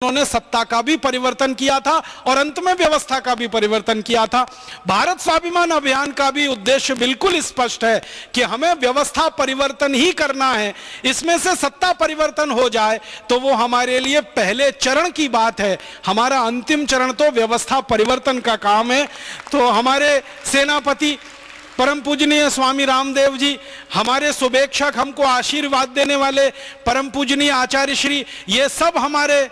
उन्होंने सत्ता का भी परिवर्तन किया था और अंत में व्यवस्था का भी परिवर्तन किया था। भारत स्वाभिमान अभियान का भी उद्देश्य बिल्कुल स्पष्ट है कि हमें व्यवस्था परिवर्तन ही करना है। इसमें से सत्ता परिवर्तन हो जाए तो वो हमारे लिए पहले चरण की बात है, हमारा अंतिम चरण तो व्यवस्था परिवर्तन का काम है। तो हमारे सेनापति परम पूजनीय स्वामी रामदेव जी, हमारे शुभेच्छक, हमको आशीर्वाद देने वाले परम पूजनीय आचार्य श्री, ये सब हमारे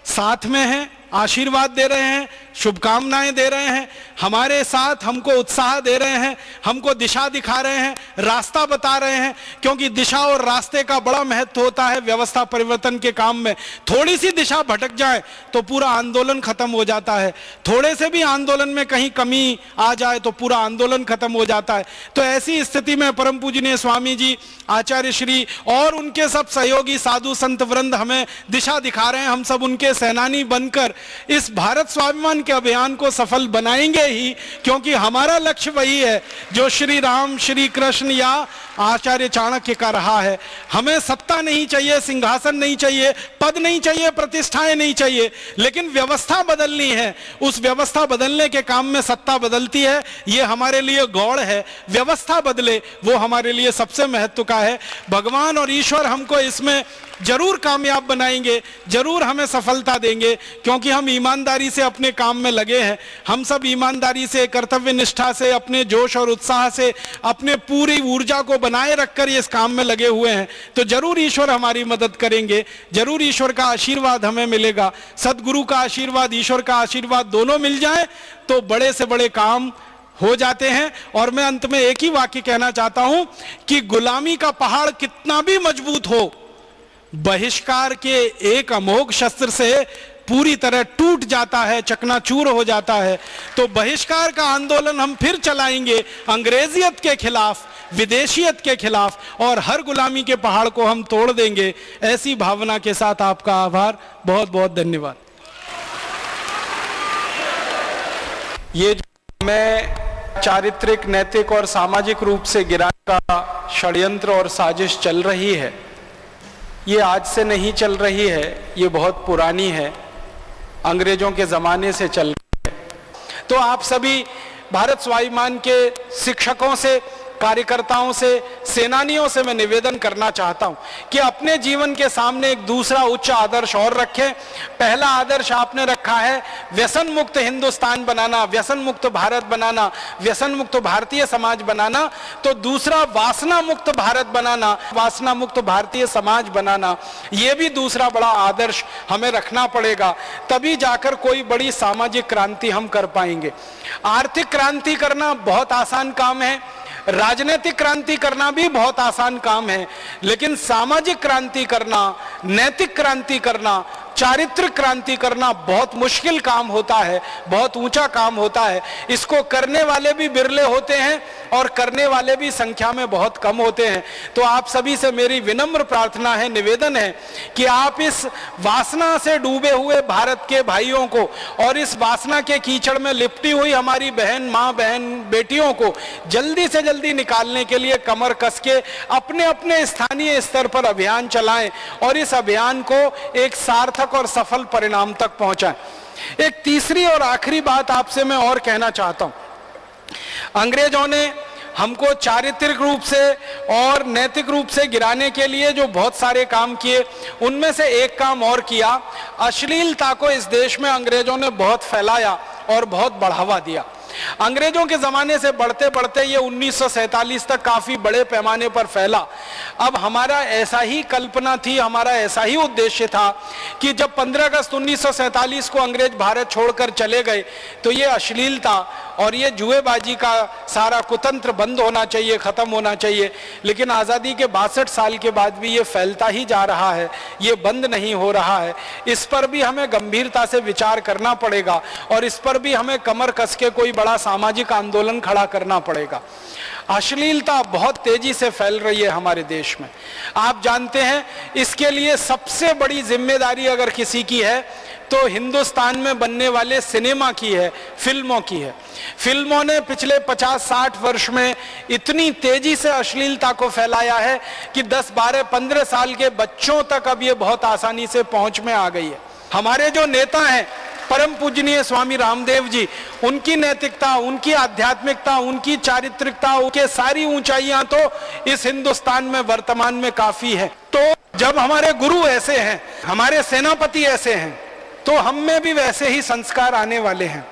साथ में हैं, आशीर्वाद दे रहे हैं, शुभकामनाएं दे रहे हैं, हमारे साथ हमको उत्साह दे रहे हैं, हमको दिशा दिखा रहे हैं, रास्ता बता रहे हैं। क्योंकि दिशा और रास्ते का बड़ा महत्व होता है व्यवस्था परिवर्तन के काम में। थोड़ी सी दिशा भटक जाए तो पूरा आंदोलन खत्म हो जाता है, थोड़े से भी आंदोलन में कहीं कमी आ जाए तो पूरा आंदोलन खत्म हो जाता है। तो ऐसी स्थिति में परम पूजनीय स्वामी जी, आचार्य श्री और उनके सब सहयोगी साधु संत वृंद हमें दिशा दिखा रहे हैं। हम सब उनके सेनानी बनकर इस भारत स्वाभिमान के अभियान को सफल बनाएंगे ही, क्योंकि हमारा लक्ष्य वही है जो श्री राम, श्री कृष्ण या आचार्य चाणक्य का रहा है। हमें सत्ता नहीं चाहिए, सिंहासन नहीं चाहिए, पद नहीं चाहिए, प्रतिष्ठाएं नहीं चाहिए, लेकिन व्यवस्था बदलनी है। उस व्यवस्था बदलने के काम में सत्ता बदलती है, ये हमारे लिए गौड़ है। व्यवस्था बदले वो हमारे लिए सबसे महत्व का है। भगवान और ईश्वर हमको इसमें जरूर कामयाब बनाएंगे, जरूर हमें सफलता देंगे, क्योंकि हम ईमानदारी से अपने काम में लगे हैं। हम सब ईमानदारी से, कर्तव्य निष्ठा से, अपने जोश और उत्साह से, अपने पूरी ऊर्जा को बनाए रखकर इस काम में लगे हुए हैं। तो जरूर ईश्वर हमारी मदद करेंगे, जरूर ईश्वर का आशीर्वाद हमें मिलेगा। सदगुरु का आशीर्वाद, ईश्वर का आशीर्वाद दोनों मिल जाए तो बड़े से बड़े काम हो जाते हैं। और मैं अंत में एक ही वाक्य कहना चाहता हूं कि गुलामी का पहाड़ कितना भी मजबूत हो, बहिष्कार के एक अमोघ शस्त्र से पूरी तरह टूट जाता है, चकनाचूर हो जाता है। तो बहिष्कार का आंदोलन हम फिर चलाएंगे, अंग्रेजियत के खिलाफ, विदेशियत के खिलाफ, और हर गुलामी के पहाड़ को हम तोड़ देंगे। ऐसी भावना के साथ आपका आभार, बहुत बहुत धन्यवाद। ये जो मैं चारित्रिक, नैतिक और सामाजिक रूप से गिराने का षड्यंत्र और साजिश चल रही है, ये आज से नहीं चल रही है, ये बहुत पुरानी है, अंग्रेजों के ज़माने से चल रही है। तो आप सभी भारत स्वाभिमान के शिक्षकों से, कार्यकर्ताओं से, सेनानियों से मैं निवेदन करना चाहता हूं कि अपने जीवन के सामने एक दूसरा उच्च आदर्श और रखें। पहला आदर्श आपने रखा है व्यसन मुक्त हिंदुस्तान बनाना, व्यसन मुक्त भारत बनाना, व्यसन मुक्त भारतीय समाज बनाना। तो दूसरा वासना मुक्त भारत बनाना, वासना मुक्त भारतीय समाज बनाना, यह भी दूसरा बड़ा आदर्श हमें रखना पड़ेगा। तभी जाकर कोई बड़ी सामाजिक क्रांति हम कर पाएंगे। आर्थिक क्रांति करना बहुत आसान काम है, राजनीतिक क्रांति करना भी बहुत आसान काम है, लेकिन सामाजिक क्रांति करना, नैतिक क्रांति करना, चारित्रिक क्रांति करना बहुत मुश्किल काम होता है, बहुत ऊंचा काम होता है। इसको करने वाले भी बिरले होते हैं और करने वाले भी संख्या में बहुत कम होते हैं। तो आप सभी से मेरी विनम्र प्रार्थना है, निवेदन है कि आप इस वासना से डूबे हुए भारत के भाइयों को और इस वासना के कीचड़ में लिपटी हुई हमारी बहन, माँ बहन, बेटियों को जल्दी से जल्दी निकालने के लिए कमर कस के अपने अपने स्थानीय स्तर पर अभियान चलाएं और इस अभियान को एक सार्थक और सफल परिणाम तक पहुंचाएं। एक तीसरी और आखिरी बात आपसे मैं और कहना चाहता हूं। अंग्रेजों ने हमको चारित्रिक रूप से और नैतिक रूप से गिराने के लिए जो बहुत सारे काम किए, उनमें से एक काम और किया। अश्लीलता को इस देश में अंग्रेजों ने बहुत फैलाया और बहुत बढ़ावा दिया। अंग्रेजों के जमाने से बढ़ते बढ़ते ये 1947 तक काफी बड़े पैमाने पर फैला। अब हमारा ऐसा ही कल्पना थी, हमारा ऐसा ही उद्देश्य था कि जब 15 अगस्त 1947 को अंग्रेज भारत छोड़कर चले गए तो ये अश्लीलता और ये जुएबाजी का सारा कुतंत्र बंद होना चाहिए, खत्म होना चाहिए। लेकिन आज़ादी के 62 साल के बाद भी ये फैलता ही जा रहा है, ये बंद नहीं हो रहा है। इस पर भी हमें गंभीरता से विचार करना पड़ेगा और इस पर भी हमें कमर कस के कोई बड़ा सामाजिक आंदोलन खड़ा करना पड़ेगा। अश्लीलता बहुत तेजी से फैल रही है हमारे देश में, आप जानते हैं। इसके लिए सबसे बड़ी जिम्मेदारी अगर किसी की है तो हिंदुस्तान में बनने वाले सिनेमा की है, फिल्मों की है। फिल्मों ने पिछले 50-60 वर्ष में इतनी तेजी से अश्लीलता को फैलाया है कि 10, 12, 15 साल के बच्चों तक अब ये बहुत आसानी से पहुंच में आ गई है। हमारे जो नेता हैं परम पूजनीय स्वामी रामदेव जी, उनकी नैतिकता, उनकी आध्यात्मिकता, उनकी चारित्रिकता, उनके सारी ऊंचाइयां तो इस हिंदुस्तान में वर्तमान में काफी है। तो जब हमारे गुरु ऐसे हैं, हमारे सेनापति ऐसे हैं, तो हम में भी वैसे ही संस्कार आने वाले हैं।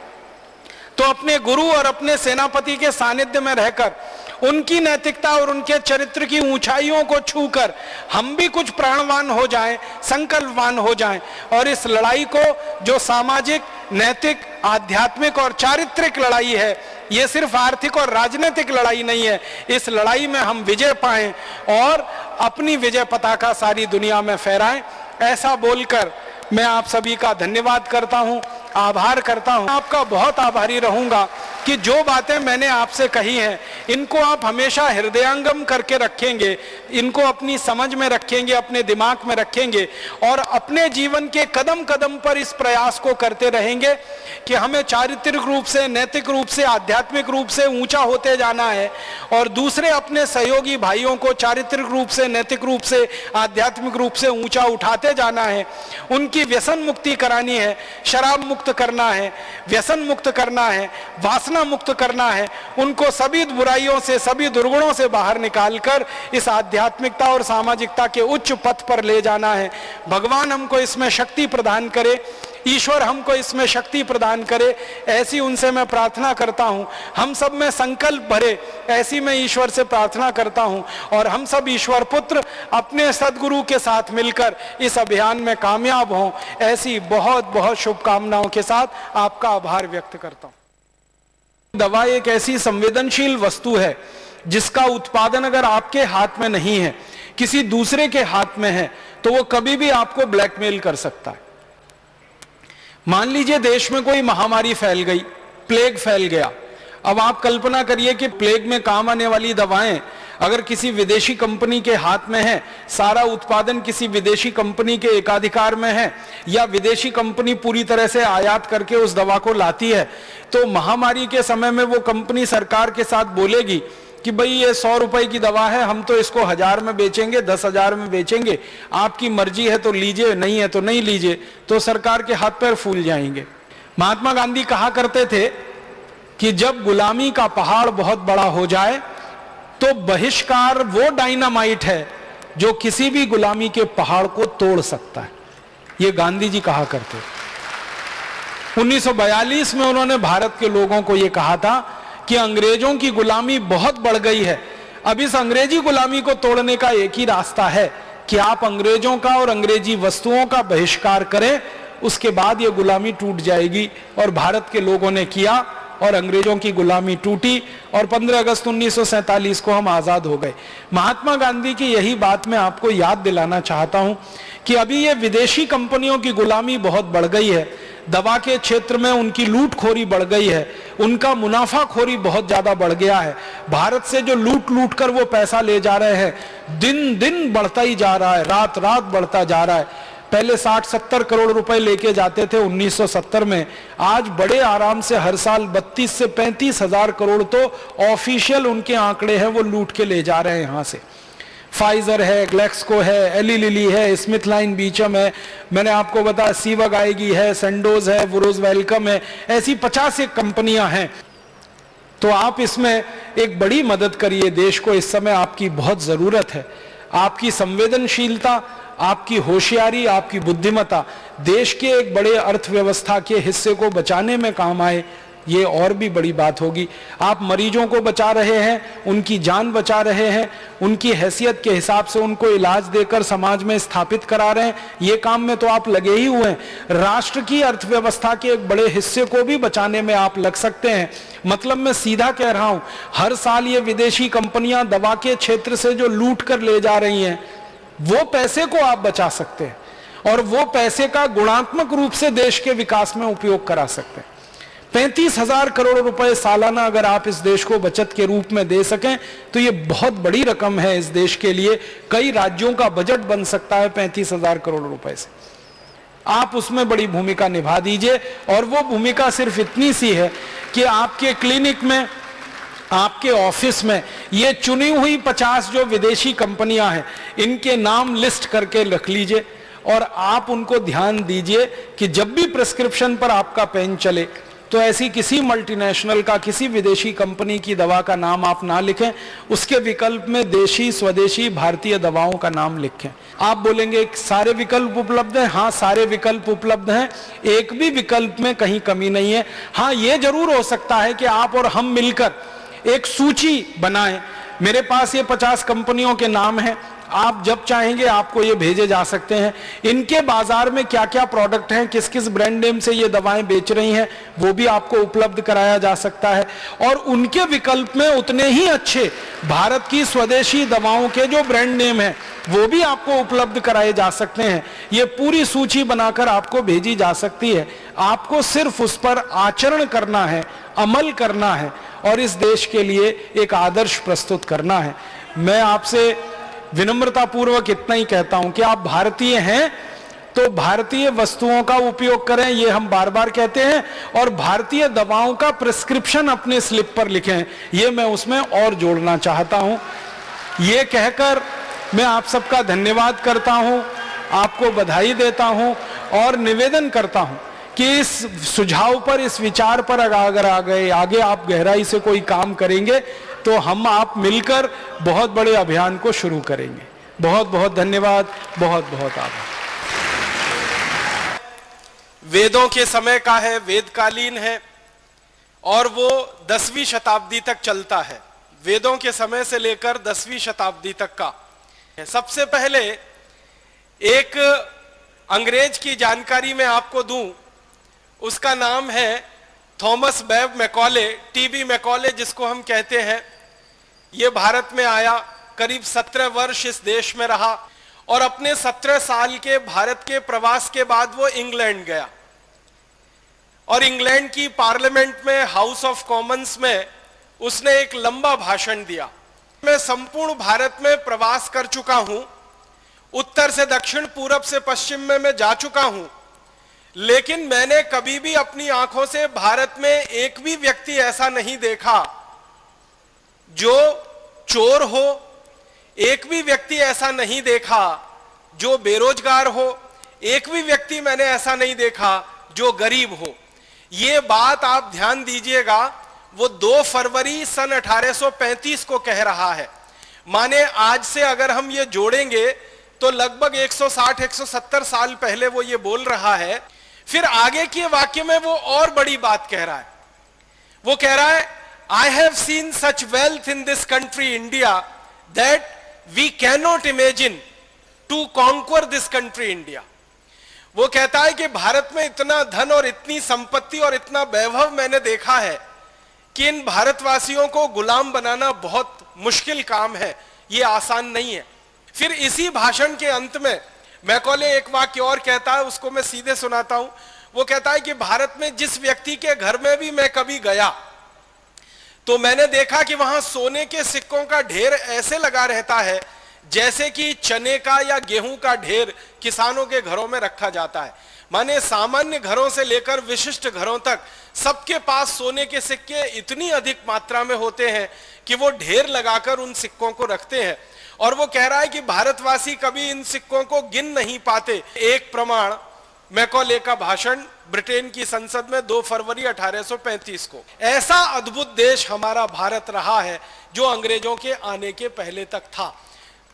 तो अपने गुरु और अपने सेनापति के सानिध्य में रहकर उनकी नैतिकता और उनके चरित्र की ऊंचाइयों को छूकर हम भी कुछ प्राणवान हो जाएं, संकल्पवान हो जाएं और इस लड़ाई को, जो सामाजिक, नैतिक, आध्यात्मिक और चारित्रिक लड़ाई है, ये सिर्फ आर्थिक और राजनीतिक लड़ाई नहीं है, इस लड़ाई में हम विजय पाएं और अपनी विजय पताका सारी दुनिया में फहराएं। ऐसा बोलकर मैं आप सभी का धन्यवाद करता हूं, आभार करता हूं। आपका बहुत आभारी रहूंगा कि जो बातें मैंने आपसे कही हैं, इनको आप हमेशा हृदयंगम करके रखेंगे, इनको अपनी समझ में रखेंगे, अपने दिमाग में रखेंगे और अपने जीवन के कदम कदम पर इस प्रयास को करते रहेंगे कि हमें चारित्रिक रूप से, नैतिक रूप से, आध्यात्मिक रूप से ऊंचा होते जाना है और दूसरे अपने सहयोगी भाइयों को चारित्रिक रूप से, नैतिक रूप से, आध्यात्मिक रूप से ऊंचा उठाते जाना है। उनकी व्यसन मुक्ति करानी है, शराब मुक्त करना है, व्यसन मुक्त करना है, वासना मुक्त करना है, उनको सभी बुराइयों से, सभी दुर्गुणों से बाहर निकालकर इस आध्यात्मिकता और सामाजिकता के उच्च पथ पर ले जाना है। भगवान हमको इसमें शक्ति प्रदान करे, ईश्वर हमको इसमें शक्ति प्रदान करे, ऐसी उनसे मैं प्रार्थना करता हूं। हम सब में संकल्प भरे, ऐसी मैं ईश्वर से प्रार्थना करता हूं और हम सब ईश्वर पुत्र अपने सदगुरु के साथ मिलकर इस अभियान में कामयाब हों, ऐसी बहुत बहुत शुभकामनाओं के साथ आपका आभार व्यक्त करता हूं। दवा एक ऐसी संवेदनशील वस्तु है जिसका उत्पादन अगर आपके हाथ में नहीं है, किसी दूसरे के हाथ में है, तो वो कभी भी आपको ब्लैकमेल कर सकता है। मान लीजिए देश में कोई महामारी फैल गई, प्लेग फैल गया। अब आप कल्पना करिए कि प्लेग में काम आने वाली दवाएं अगर किसी विदेशी कंपनी के हाथ में है, सारा उत्पादन किसी विदेशी कंपनी के एकाधिकार में है या विदेशी कंपनी पूरी तरह से आयात करके उस दवा को लाती है, तो महामारी के समय में वो कंपनी सरकार के साथ बोलेगी कि भाई ये 100 रुपए की दवा है, हम तो इसको 1000 में बेचेंगे, 10,000 में बेचेंगे, आपकी मर्जी है तो लीजिए, नहीं है तो नहीं लीजिए, तो सरकार के हाथ पैर फूल जाएंगे। महात्मा गांधी कहा करते थे कि जब गुलामी का पहाड़ बहुत बड़ा हो जाए तो बहिष्कार वो डायनामाइट है जो किसी भी गुलामी के पहाड़ को तोड़ सकता है। ये गांधी जी कहा करते। 1942 में उन्होंने भारत के लोगों को यह कहा था कि अंग्रेजों की गुलामी बहुत बढ़ गई है, अब इस अंग्रेजी गुलामी को तोड़ने का एक ही रास्ता है कि आप अंग्रेजों का और अंग्रेजी वस्तुओं का बहिष्कार करें, उसके बाद ये गुलामी टूट जाएगी। और भारत के लोगों ने किया और अंग्रेजों की गुलामी टूटी और 15 अगस्त 1947 को हम आजाद हो गए। महात्मा गांधी की यही बात मैं आपको याद दिलाना चाहता हूं कि अभी ये विदेशी कंपनियों की गुलामी बहुत बढ़ गई है, दवा के क्षेत्र में उनकी लूटखोरी बढ़ गई है, उनका मुनाफाखोरी बहुत ज्यादा बढ़ गया है। भारत से जो लूट कर वो पैसा ले जा रहे हैं, दिन दिन बढ़ता ही जा रहा है, रात रात बढ़ता जा रहा है। पहले 60-70 करोड़ रुपए लेके जाते थे 1970 में, आज बड़े आराम से हर साल 32 से 35 हजार करोड़ तो ऑफिशियल उनके आंकड़े हैं, वो लूट के ले जा रहे हैं यहां से। फाइजर है, ग्लेक्सको है, एली लिली है, स्मिथ लाइन बीचम है, मैंने आपको बताया सीवग आएगी है, सेंडोज है, वुरोज वेलकम है, ऐसी 50 कंपनियां हैं। तो आप इसमें एक बड़ी मदद करिए, देश को इस समय आपकी बहुत जरूरत है। आपकी संवेदनशीलता, आपकी होशियारी, आपकी बुद्धिमत्ता देश के एक बड़े अर्थव्यवस्था के हिस्से को बचाने में काम आए, ये और भी बड़ी बात होगी। आप मरीजों को बचा रहे हैं, उनकी जान बचा रहे हैं, उनकी हैसियत के हिसाब से उनको इलाज देकर समाज में स्थापित करा रहे हैं, ये काम में तो आप लगे ही हुए हैं। राष्ट्र की अर्थव्यवस्था के एक बड़े हिस्से को भी बचाने में आप लग सकते हैं। मतलब मैं सीधा कह रहा हूं, हर साल ये विदेशी कंपनियां दवा के क्षेत्र से जो लूट कर ले जा रही हैं, वो पैसे को आप बचा सकते हैं और वो पैसे का गुणात्मक रूप से देश के विकास में उपयोग करा सकते हैं। 35,000 करोड़ रुपए सालाना अगर आप इस देश को बचत के रूप में दे सकें तो ये बहुत बड़ी रकम है इस देश के लिए। कई राज्यों का बजट बन सकता है 35,000 करोड़ रुपए से। आप उसमें बड़ी भूमिका निभा दीजिए और वो भूमिका सिर्फ इतनी सी है कि आपके क्लिनिक में, आपके ऑफिस में ये चुनी हुई 50 जो विदेशी कंपनियां हैं, इनके नाम लिस्ट करके रख लीजिए और आप उनको ध्यान दीजिए कि जब भी प्रिस्क्रिप्शन पर आपका पेन चले तो ऐसी किसी मल्टीनेशनल का, किसी विदेशी कंपनी की दवा का नाम आप ना लिखें, उसके विकल्प में देशी, स्वदेशी, भारतीय दवाओं का नाम लिखें। आप बोलेंगे सारे विकल्प उपलब्ध हैं। हाँ, सारे विकल्प उपलब्ध हैं, एक भी विकल्प में कहीं कमी नहीं है। हाँ, यह जरूर हो सकता है कि आप और हम मिलकर एक सूची बनाएं। मेरे पास ये 50 कंपनियों के नाम हैं, आप जब चाहेंगे आपको ये भेजे जा सकते हैं। इनके बाजार में क्या क्या प्रोडक्ट हैं, किस किस ब्रांड नेम से ये दवाएं बेच रही हैं, वो भी आपको उपलब्ध कराया जा सकता है। और उनके विकल्प में उतने ही अच्छे भारत की स्वदेशी दवाओं के जो ब्रांड नेम हैं वो भी आपको उपलब्ध कराए जा सकते हैं। ये पूरी सूची बनाकर आपको भेजी जा सकती है। आपको सिर्फ उस पर आचरण करना है, अमल करना है और इस देश के लिए एक आदर्श प्रस्तुत करना है। मैं आपसे विनम्रता पूर्वक इतना ही कहता हूं कि आप भारतीय हैं तो भारतीय वस्तुओं का उपयोग करें, ये हम बार बार कहते हैं, और भारतीय दवाओं का प्रिस्क्रिप्शन अपने स्लिप पर लिखें, ये मैं उसमें और जोड़ना चाहता हूं। ये कहकर मैं आप सबका धन्यवाद करता हूं, आपको बधाई देता हूं और निवेदन करता हूं कि इस सुझाव पर, इस विचार पर अगर आगे आप गहराई से कोई काम करेंगे तो हम आप मिलकर बहुत बड़े अभियान को शुरू करेंगे। बहुत बहुत धन्यवाद, बहुत बहुत आभार। वेदों के समय का है, वेदकालीन है और वो 10वीं शताब्दी तक चलता है। वेदों के समय से लेकर 10वीं शताब्दी तक का है। सबसे पहले एक अंग्रेज की जानकारी मैं आपको दूं, उसका नाम है थॉमस बेब मैकॉले, टीबी मैकॉले जिसको हम कहते हैं। ये भारत में आया, करीब 17 वर्ष इस देश में रहा और अपने 17 साल के भारत के प्रवास के बाद वो इंग्लैंड गया और इंग्लैंड की पार्लियामेंट में, हाउस ऑफ कॉमन्स में उसने एक लंबा भाषण दिया। मैं संपूर्ण भारत में प्रवास कर चुका हूं, उत्तर से दक्षिण, पूरब से पश्चिम में मैं जा चुका हूं, लेकिन मैंने कभी भी अपनी आंखों से भारत में एक भी व्यक्ति ऐसा नहीं देखा जो चोर हो, एक भी व्यक्ति ऐसा नहीं देखा जो बेरोजगार हो, एक भी व्यक्ति मैंने ऐसा नहीं देखा जो गरीब हो। ये बात आप ध्यान दीजिएगा, वो 2 फरवरी सन 1835 को कह रहा है। माने आज से अगर हम ये जोड़ेंगे तो लगभग 160-170 साल पहले वो ये बोल रहा है। फिर आगे के वाक्य में वो और बड़ी बात कह रहा है। वो कह रहा है, I have seen such wealth in this country, India, that we cannot imagine to conquer this country, India. वो कहता है कि भारत में इतना धन और इतनी संपत्ति और इतना वैभव मैंने देखा है कि इन भारतवासियों को गुलाम बनाना बहुत मुश्किल काम है, ये आसान नहीं है। फिर इसी भाषण के अंत में मैकॉले एक वाक्य और कहता है, उसको मैं सीधे सुनाता हूं। वो कहता है कि भारत में जिस व्यक्ति के घर में भी मैं कभी गया तो मैंने देखा कि वहां सोने के सिक्कों का ढेर ऐसे लगा रहता है जैसे कि चने का या गेहूं का ढेर किसानों के घरों में रखा जाता है। माने सामान्य घरों से लेकर विशिष्ट घरों तक सबके पास सोने के सिक्के इतनी अधिक मात्रा में होते हैं कि वो ढेर लगाकर उन सिक्कों को रखते हैं। और वो कह रहा है कि भारतवासी कभी इन सिक्कों को गिन नहीं पाते। एक प्रमाण मैकॉले का भाषण ब्रिटेन की संसद में 2 फरवरी 1835 को। ऐसा अद्भुत देश हमारा भारत रहा है जो अंग्रेजों के आने के पहले तक था।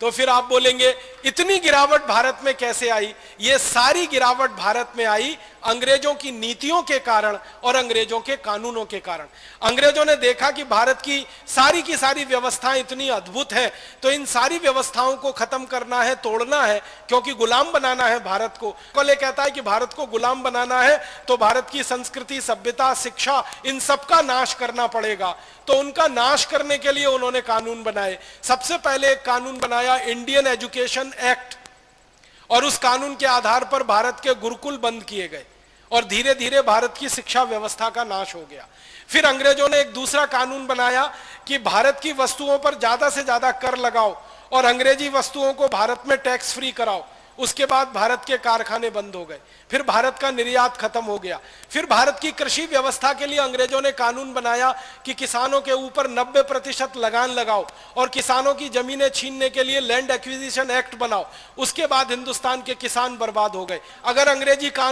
तो फिर आप बोलेंगे इतनी गिरावट भारत में कैसे आई? ये सारी गिरावट भारत में आई अंग्रेजों की नीतियों के कारण और अंग्रेजों के कानूनों के कारण। अंग्रेजों ने देखा कि भारत की सारी व्यवस्थाएं इतनी अद्भुत है, तो इन सारी व्यवस्थाओं को खत्म करना है, तोड़ना है, क्योंकि गुलाम बनाना है भारत को। कोले कहता है कि भारत को गुलाम बनाना है तो भारत की संस्कृति, सभ्यता, शिक्षा, इन सबका नाश करना पड़ेगा। तो उनका नाश करने के लिए उन्होंने कानून बनाए। सबसे पहले एक कानून बनाया, इंडियन एजुकेशन एक्ट, और उस कानून के आधार पर भारत के गुरुकुल बंद किए गए और धीरे धीरे भारत की शिक्षा व्यवस्था का नाश हो गया। फिर अंग्रेजों ने एक दूसरा कानून बनाया कि भारत की वस्तुओं पर ज्यादा से ज्यादा कर लगाओ और अंग्रेजी वस्तुओं को भारत में टैक्स फ्री कराओ। उसके बाद भारत के कारखाने बंद हो गए, फिर भारत का निर्यात खत्म हो गया, फिर भारत की कृषि व्यवस्था के लिए अंग्रेजों ने कानून बनाया कि किसानों के ऊपर 90% लगान लगाओ और किसानों की जमीनें छीनने के लिए लैंड एक्विजिशन एक्ट बनाओ। उसके बाद हिंदुस्तान के किसान बर्बाद हो गए। अगर अंग्रेजी कानून